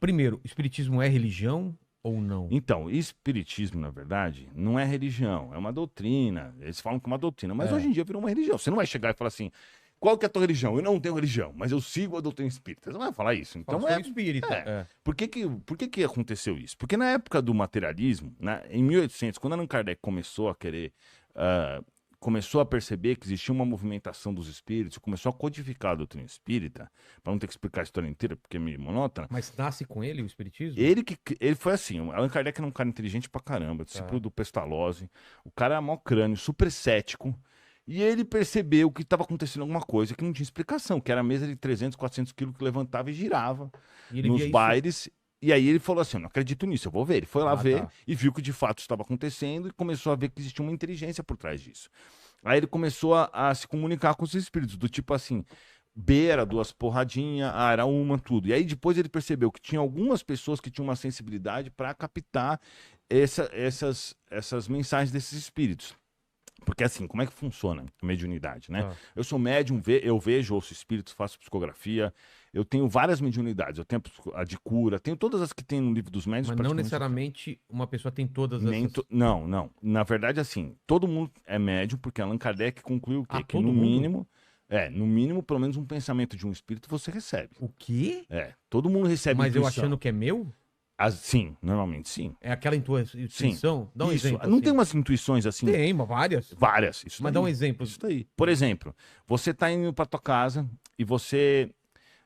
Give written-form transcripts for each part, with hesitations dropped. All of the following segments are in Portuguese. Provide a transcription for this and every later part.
Primeiro, espiritismo é religião ou não? Então, espiritismo, na verdade, não é religião, é uma doutrina. Eles falam que é uma doutrina, mas É. hoje em dia virou uma religião. Você não vai chegar e falar assim, qual que é a tua religião? Eu não tenho religião, mas eu sigo a doutrina espírita. Você não vai falar isso. Fala, Então sou espírita. é. Por que aconteceu isso? Porque na época do materialismo, né, em 1800, quando Allan Kardec começou a querer, começou a perceber que existia uma movimentação dos espíritos, começou a codificar a doutrina espírita, para não ter que explicar a história inteira, porque é meio monótona. Mas nasce com ele o espiritismo? Ele foi assim, o Allan Kardec era um cara inteligente pra caramba, discípulo do Pestalozzi, o cara era mó crânio, super cético, e ele percebeu que estava acontecendo alguma coisa que não tinha explicação, que era a mesa de 300, 400 quilos que levantava e girava E ele nos via isso. bailes, e aí ele falou assim, eu não acredito nisso, eu vou ver. Ele foi lá ver Tá. e viu que de fato estava acontecendo e começou a ver que existia uma inteligência por trás disso. Aí ele começou a se comunicar com os espíritos, do tipo assim, B era duas porradinhas, A era uma, tudo. E aí depois ele percebeu que tinha algumas pessoas que tinham uma sensibilidade para captar essas mensagens desses espíritos. Porque assim, como é que funciona a mediunidade, né? Tá. Eu sou médium, eu vejo, ouço espíritos, faço psicografia, eu tenho várias mediunidades, eu tenho a de cura, tenho todas as que tem no livro dos médiuns. Mas não praticamente necessariamente uma pessoa tem todas essas. Não, não. Na verdade, assim, todo mundo é médium, porque Allan Kardec concluiu o quê? Ah, Que todo no mundo? mínimo, no mínimo, pelo menos um pensamento de um espírito você recebe. O quê? Todo mundo recebe Mas eu intuição. achando que é meu? Sim, normalmente sim. É aquela Sim. intuição? Dá um Isso. exemplo. Não assim. tem umas intuições assim? Tem, mas várias. Várias. Isso Mas daí. dá um exemplo. Isso daí. Por exemplo, você tá indo pra tua casa e você,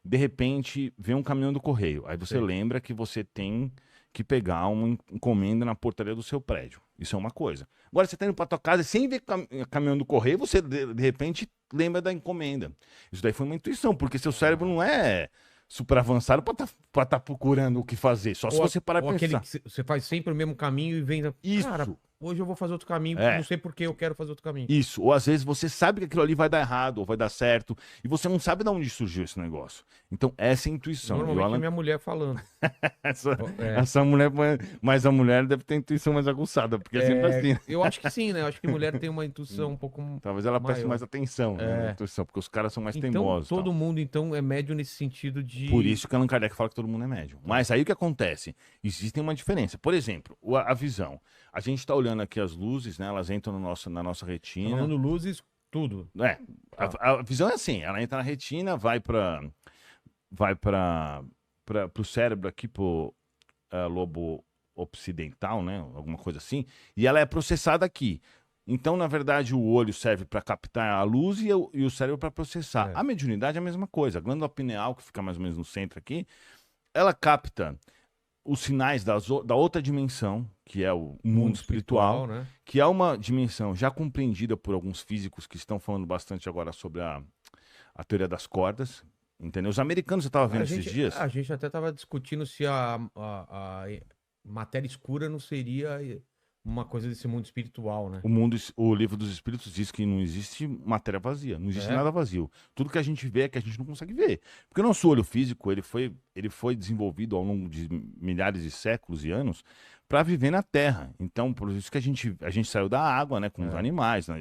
de repente, vê um caminhão do correio. Aí você Sei. lembra que você tem que pegar uma encomenda na portaria do seu prédio. Isso é uma coisa. Agora, você tá indo pra tua casa e sem ver caminhão do correio, você, de repente, lembra da encomenda. Isso daí foi uma intuição, porque seu cérebro não é super avançado pra tá procurando o que fazer. Só se você parar Ou pra aquele pensar. que você faz sempre o mesmo caminho e vem. Isso. Cara, hoje eu vou fazer outro caminho. É. Não sei por que eu quero fazer outro caminho. Isso, ou às vezes você sabe que aquilo ali vai dar errado ou vai dar certo e você não sabe de onde surgiu esse negócio. Então, essa é a intuição. Normalmente é minha mulher falando. essa, É. essa mulher, mas a mulher deve ter intuição mais aguçada, porque é sempre assim. Eu acho que sim, né? Eu acho que mulher tem uma intuição um pouco Talvez ela preste maior. mais atenção na intuição, porque os caras são mais Então, teimosos. todo Tal. mundo, então, é médio nesse sentido de... Por isso que Allan Kardec fala que todo mundo é médium. Mas aí o que acontece? Existe uma diferença. Por exemplo, a visão. A gente está olhando aqui as luzes, né? Elas entram na nossa Tá retina. falando luzes, tudo. A visão é assim, ela entra na retina, vai para o cérebro aqui, pro lobo occidental, né? Alguma coisa assim, e ela é processada aqui. Então, na verdade, o olho serve para captar a luz e o cérebro para processar. É. A mediunidade é a mesma coisa. A glândula pineal, que fica mais ou menos no centro aqui, ela capta os sinais da outra dimensão, que é o mundo espiritual, né? que é uma dimensão já compreendida por alguns físicos que estão falando bastante agora sobre a teoria das cordas, entendeu? Os americanos, eu estava vendo esses dias. A gente até estava discutindo se a matéria escura não seria uma coisa desse mundo espiritual, né? O livro dos espíritos diz que não existe matéria vazia, não existe nada vazio. Tudo que a gente vê é que a gente não consegue ver. Porque o nosso olho físico, ele foi desenvolvido ao longo de milhares de séculos e anos para viver na Terra. Então, por isso que a gente saiu da água, né, com os animais, na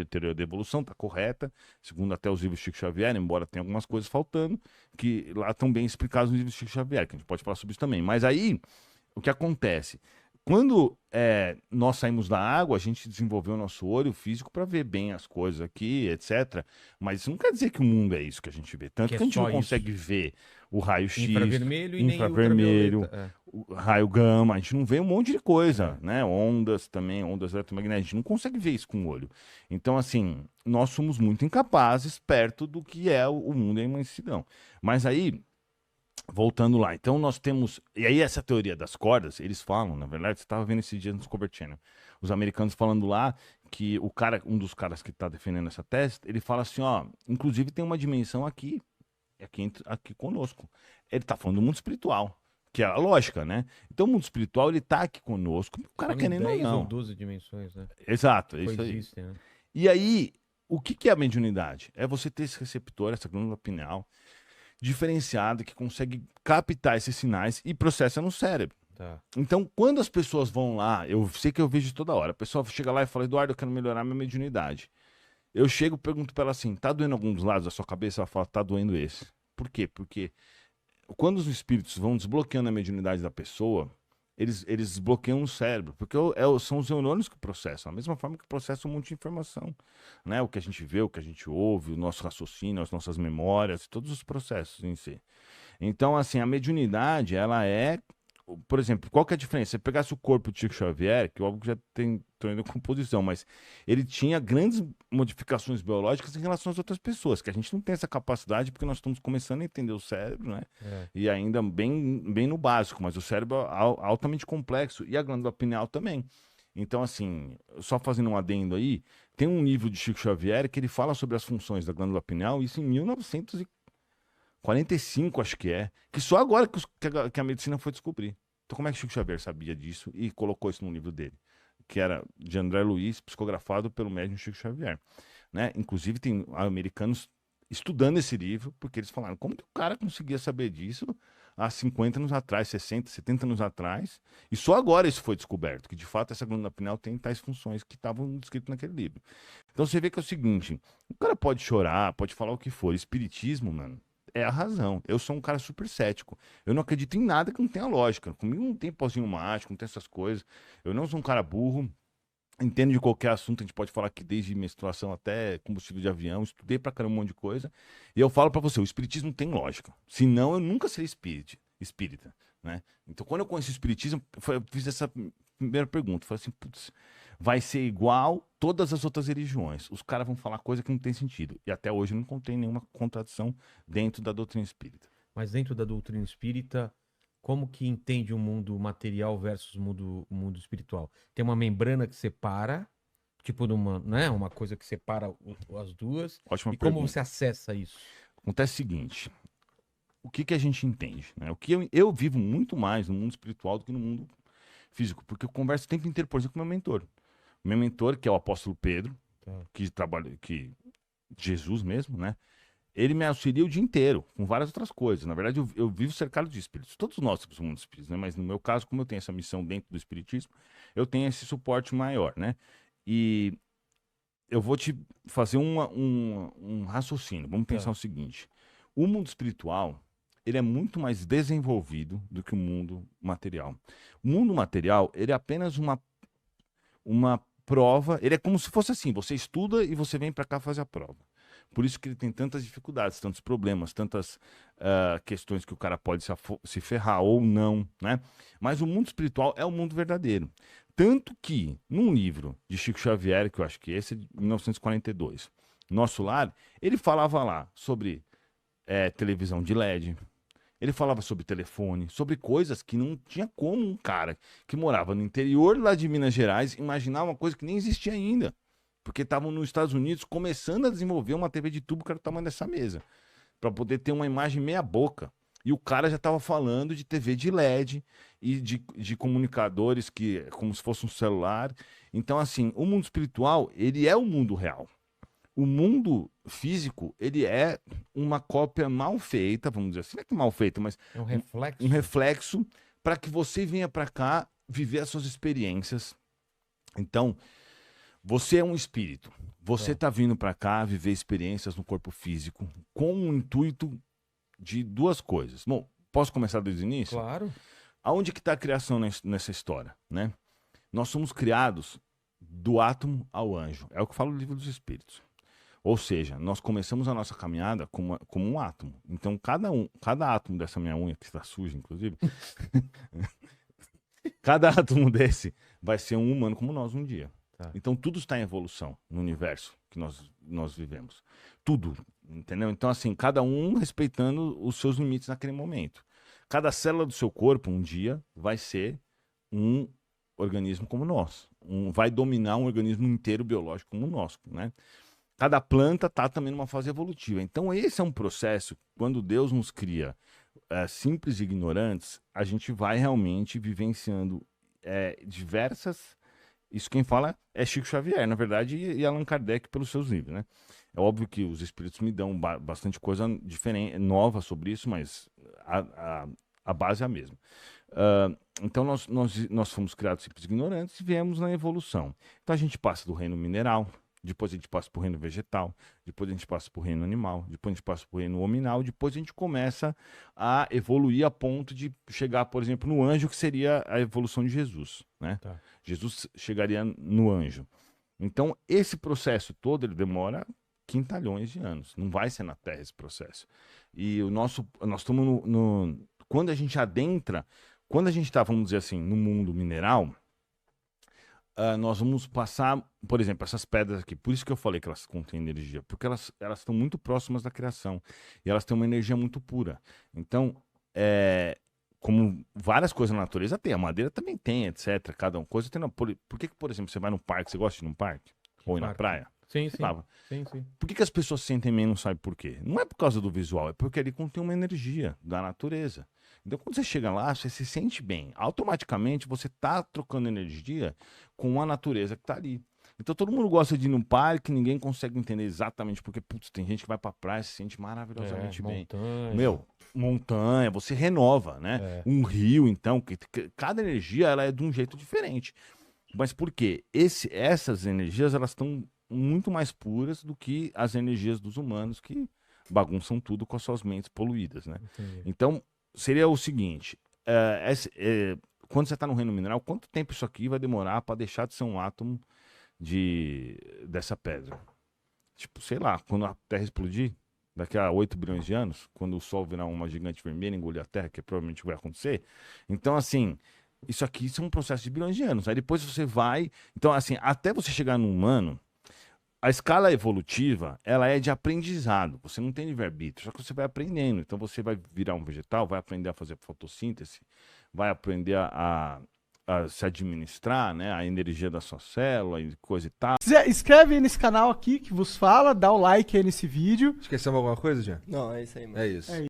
teoria da evolução, está correta, segundo até os livros de Chico Xavier, embora tenha algumas coisas faltando, que lá estão bem explicados nos livros de Chico Xavier, que a gente pode falar sobre isso também. Mas aí, o que acontece? Quando nós saímos da água, a gente desenvolveu o nosso olho físico para ver bem as coisas aqui, etc. Mas isso não quer dizer que o mundo é isso que a gente vê. Tanto Que é que a gente só não consegue ver o raio-x, infravermelho e nem infravermelho, ultravioleta. o raio gama, a gente não vê um monte de coisa, né? Ondas também, ondas eletromagnéticas, a gente não consegue ver isso com o olho. Então, assim, nós somos muito incapazes perto do que é o mundo e a imensidão. Mas aí, voltando lá, então nós temos. E aí, essa teoria das cordas, eles falam, na verdade, você estava vendo esse dia no Discovery Channel, os americanos falando lá que um dos caras que está defendendo essa tese, ele fala assim: ó, inclusive tem uma dimensão aqui conosco. Ele está falando do mundo espiritual, que é a lógica, né? Então o mundo espiritual, ele tá aqui conosco, o cara São querendo ou 10 ou não. 12 dimensões, né? Exato, é isso aí. Coexistem, né? E aí, o que é a mediunidade? É você ter esse receptor, essa glândula pineal, diferenciada, que consegue captar esses sinais e processa no cérebro. Tá. Então, quando as pessoas vão lá, eu sei que eu vejo isso toda hora, a pessoa chega lá e fala: Eduardo, eu quero melhorar minha mediunidade. Eu chego e pergunto pra ela assim: tá doendo algum dos lados da sua cabeça? Ela fala: tá doendo esse. Por quê? Porque quando os espíritos vão desbloqueando a mediunidade da pessoa, eles desbloqueiam o cérebro, porque são os neurônios que processam, da mesma forma que processam um monte de informação, né? O que a gente vê, o que a gente ouve, o nosso raciocínio, as nossas memórias, todos os processos em si. Então, assim, a mediunidade, ela é, por exemplo, qual que é a diferença? Se você pegasse o corpo de Chico Xavier, que óbvio que já tem indo composição, mas ele tinha grandes modificações biológicas em relação às outras pessoas, que a gente não tem essa capacidade porque nós estamos começando a entender o cérebro, né? E ainda bem no básico, mas o cérebro é altamente complexo e a glândula pineal também. Então, assim, só fazendo um adendo aí, tem um livro de Chico Xavier que ele fala sobre as funções da glândula pineal, isso em 1945, acho que só agora que a medicina foi descobrir. Então, como é que Chico Xavier sabia disso e colocou isso no livro dele? Que era de André Luiz, psicografado pelo médium Chico Xavier. Né? Inclusive, tem americanos estudando esse livro, porque eles falaram, como que o cara conseguia saber disso há 50 anos atrás, 60, 70 anos atrás, e só agora isso foi descoberto, que de fato essa glândula pineal tem tais funções que estavam descritas naquele livro. Então você vê que é o seguinte, o cara pode chorar, pode falar o que for, espiritismo, mano, é a razão. Eu sou um cara super cético. Eu não acredito em nada que não tenha lógica. Comigo não tem pozinho mágico, não tem essas coisas. Eu não sou um cara burro. Entendo de qualquer assunto, a gente pode falar aqui desde menstruação até combustível de avião, estudei pra caramba um monte de coisa. E eu falo pra você, o espiritismo tem lógica. Senão eu nunca seria espírita, né? Então quando eu conheci o espiritismo, eu fiz essa primeira pergunta. Falei assim, putz, vai ser igual todas as outras religiões. Os caras vão falar coisa que não tem sentido. E até hoje eu não encontrei nenhuma contradição dentro da doutrina espírita. Mas dentro da doutrina espírita, como que entende o mundo material versus o mundo espiritual? Tem uma membrana que separa, tipo uma, né, uma coisa que separa as duas. Ótima E pergunta. como você acessa isso? Acontece o seguinte, o que a gente entende? Né? O que eu vivo muito mais no mundo espiritual do que no mundo físico, porque eu converso o tempo inteiro, por exemplo, com meu mentor. Meu mentor, que é o apóstolo Pedro, que trabalha, Jesus mesmo, né? Ele me auxilia o dia inteiro, com várias outras coisas. Na verdade, eu vivo cercado de espíritos. Todos nós temos um mundo espírita, né? Mas no meu caso, como eu tenho essa missão dentro do espiritismo, eu tenho esse suporte maior, né? E eu vou te fazer um raciocínio. Vamos pensar o seguinte. O mundo espiritual, ele é muito mais desenvolvido do que o mundo material. O mundo material, ele é apenas uma prova. Ele é como se fosse assim, você estuda e você vem para cá fazer a prova. Por isso que ele tem tantas dificuldades, tantos problemas, tantas questões que o cara pode se ferrar ou não, né? Mas o mundo espiritual é o mundo verdadeiro. Tanto que, num livro de Chico Xavier, que eu acho que esse é de 1942, Nosso Lar, ele falava lá sobre televisão de LED, ele falava sobre telefone, sobre coisas que não tinha como um cara que morava no interior lá de Minas Gerais imaginar uma coisa que nem existia ainda. Porque estavam nos Estados Unidos começando a desenvolver uma TV de tubo que era o tamanho dessa mesa, para poder ter uma imagem meia boca. E o cara já estava falando de TV de LED e de comunicadores que como se fosse um celular. Então, assim, o mundo espiritual, ele é o mundo real. O mundo físico, ele é uma cópia mal feita, vamos dizer assim, não é que mal feita, mas É um reflexo. um reflexo para que você venha para cá viver as suas experiências. Então, você é um espírito. Você está vindo para cá viver experiências no corpo físico com o intuito de duas coisas. Bom, posso começar desde o início? Claro. Aonde que está a criação nessa história, né? Nós somos criados do átomo ao anjo. É o que fala o livro dos Espíritos. Ou seja, nós começamos a nossa caminhada como um átomo. Então, cada átomo dessa minha unha, que está suja, inclusive, cada átomo desse vai ser um humano como nós um dia. Tá. Então, tudo está em evolução no universo que nós vivemos. Tudo, entendeu? Então, assim, cada um respeitando os seus limites naquele momento. Cada célula do seu corpo, um dia, vai ser um organismo como nós. Vai dominar um organismo inteiro biológico como o nosso, né? Cada planta está também numa fase evolutiva. Então, esse é um processo, quando Deus nos cria simples e ignorantes, a gente vai realmente vivenciando diversas... Isso quem fala é Chico Xavier, na verdade, e Allan Kardec pelos seus livros, né? É óbvio que os espíritos me dão bastante coisa diferente, nova sobre isso, mas a base é a mesma. Então, nós fomos criados simples e ignorantes e viemos na evolução. Então, a gente passa do reino mineral, depois a gente passa pro reino vegetal, depois a gente passa pro reino animal, depois a gente passa pro reino hominal, depois a gente começa a evoluir a ponto de chegar, por exemplo, no anjo, que seria a evolução de Jesus, né? Tá. Jesus chegaria no anjo. Então, esse processo todo, ele demora quintalhões de anos. Não vai ser na Terra esse processo. E nós estamos quando a gente adentra, quando a gente está, vamos dizer assim, no mundo mineral, nós vamos passar, por exemplo, essas pedras aqui. Por isso que eu falei que elas contêm energia, porque elas estão muito próximas da criação e elas têm uma energia muito pura. Então, como várias coisas na natureza tem, a madeira também tem, etc. Cada coisa tem. Por que, por exemplo, você vai num parque, você gosta de ir num parque? Ou ir na praia? Sim. Sim. Sim. Por que as pessoas se sentem bem e não sabem por quê? Não é por causa do visual, é porque ali contém uma energia da natureza. Então, quando você chega lá, você se sente bem. Automaticamente, você está trocando energia com a natureza que está ali. Então, todo mundo gosta de ir num parque, ninguém consegue entender exatamente porque, putz, tem gente que vai pra praia e se sente maravilhosamente bem. Montanha. Montanha, você renova, né? Um rio, então, cada energia ela é de um jeito diferente. Mas por quê? Essas energias, elas estão muito mais puras do que as energias dos humanos que bagunçam tudo com as suas mentes poluídas, né? Entendi. Então, seria o seguinte, quando você está no reino mineral, quanto tempo isso aqui vai demorar para deixar de ser um átomo dessa pedra? Tipo, sei lá, quando a Terra explodir, daqui a 8 bilhões de anos, quando o Sol virar uma gigante vermelha e engolir a Terra, que provavelmente vai acontecer. Então, assim, isso aqui é um processo de bilhões de anos. Aí depois você vai... Então, assim, até você chegar no humano, a escala evolutiva, ela é de aprendizado. Você não tem livre-arbítrio, só que você vai aprendendo. Então, você vai virar um vegetal, vai aprender a fazer fotossíntese, vai aprender a se administrar, né? A energia da sua célula e coisa e tal. Inscreve aí nesse canal aqui que vos fala, dá o like aí nesse vídeo. Esquecemos alguma coisa, Jean? Não, é isso aí, mano. É isso.